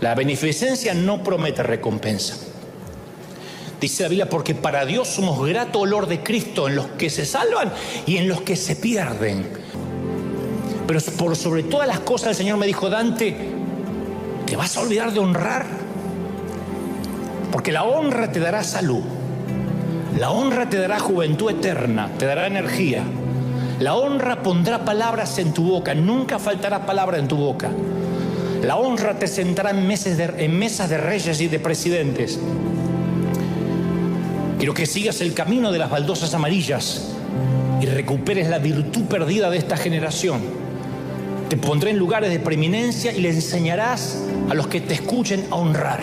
La beneficencia no promete recompensa. Dice la Biblia, porque para Dios somos grato olor de Cristo en los que se salvan y en los que se pierden. Pero por sobre todas las cosas el Señor me dijo, Dante, ¿te vas a olvidar de honrar? Porque la honra te dará salud. La honra te dará juventud eterna, te dará energía. La honra pondrá palabras en tu boca, nunca faltará palabra en tu boca. La honra te sentará en mesas de reyes y de presidentes. Quiero que sigas el camino de las baldosas amarillas y recuperes la virtud perdida de esta generación. Te pondré en lugares de preeminencia y le enseñarás a los que te escuchen a honrar.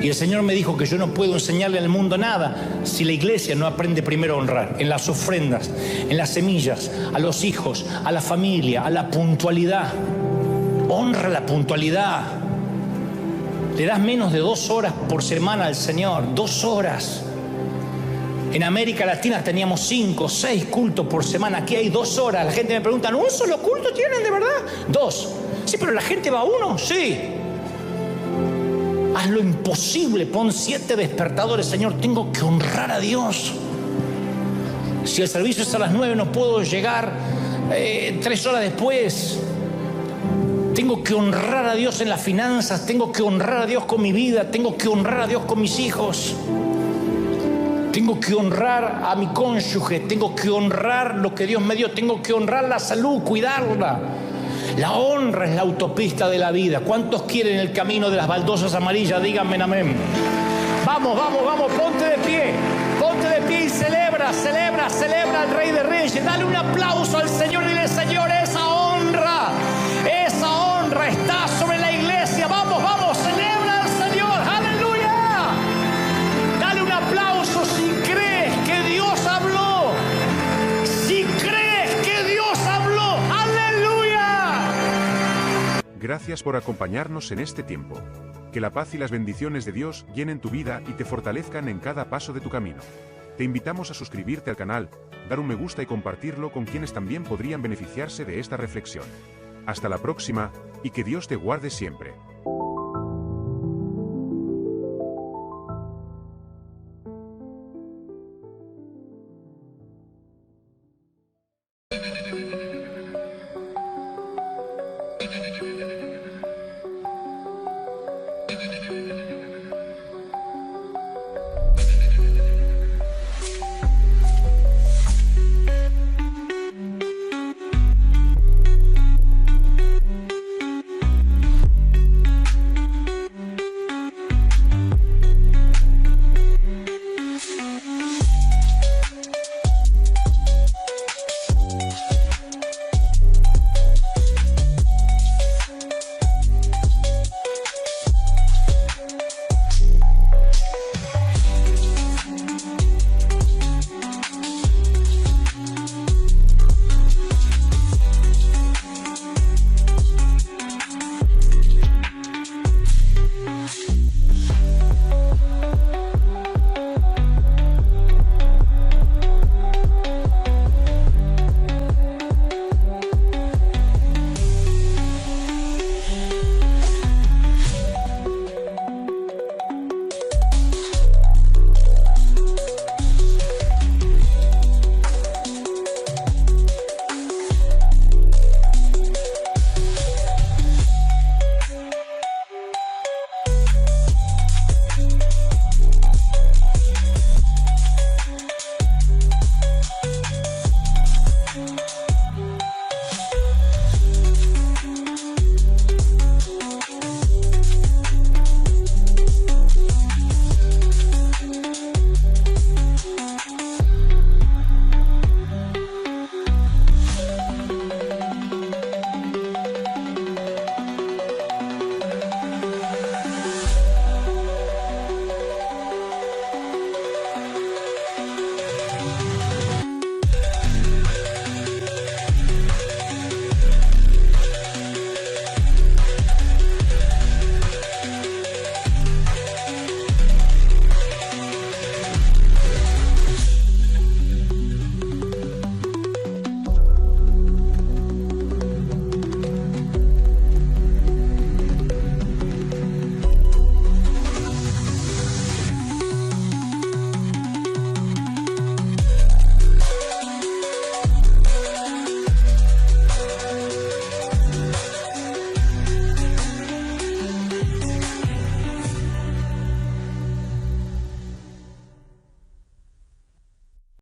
Y el Señor me dijo que yo no puedo enseñarle al mundo nada si la iglesia no aprende primero a honrar, en las ofrendas, en las semillas, a los hijos, a la familia, a la puntualidad. Honra la puntualidad. Le das menos de 2 horas por semana al Señor, 2 horas. En América Latina teníamos 5, 6 cultos por semana. Aquí hay 2 horas. La gente me pregunta, ¿un solo culto tienen de verdad? 2. Sí, pero la gente va a 1, sí. Haz lo imposible, pon 7 despertadores. Señor, tengo que honrar a Dios. Si el servicio es a las 9, no puedo llegar 3 horas después. Tengo que honrar a Dios en las finanzas, tengo que honrar a Dios con mi vida, tengo que honrar a Dios con mis hijos. Tengo que honrar a mi cónyuge, tengo que honrar lo que Dios me dio, tengo que honrar la salud, cuidarla. La honra es la autopista de la vida. ¿Cuántos quieren el camino de las baldosas amarillas? Díganme amén. Vamos, ponte de pie y celebra al Rey de Reyes. Dale un aplauso al Señor y dile, Señor, esa honra está sobre la iglesia. Vamos, celebra al Señor, aleluya. Dale un aplauso si crees que Dios habló. Si crees que Dios habló, aleluya. Gracias por acompañarnos en este tiempo. Que la paz y las bendiciones de Dios llenen tu vida y te fortalezcan en cada paso de tu camino. Te invitamos a suscribirte al canal, dar un me gusta y compartirlo con quienes también podrían beneficiarse de esta reflexión. Hasta la próxima, y que Dios te guarde siempre.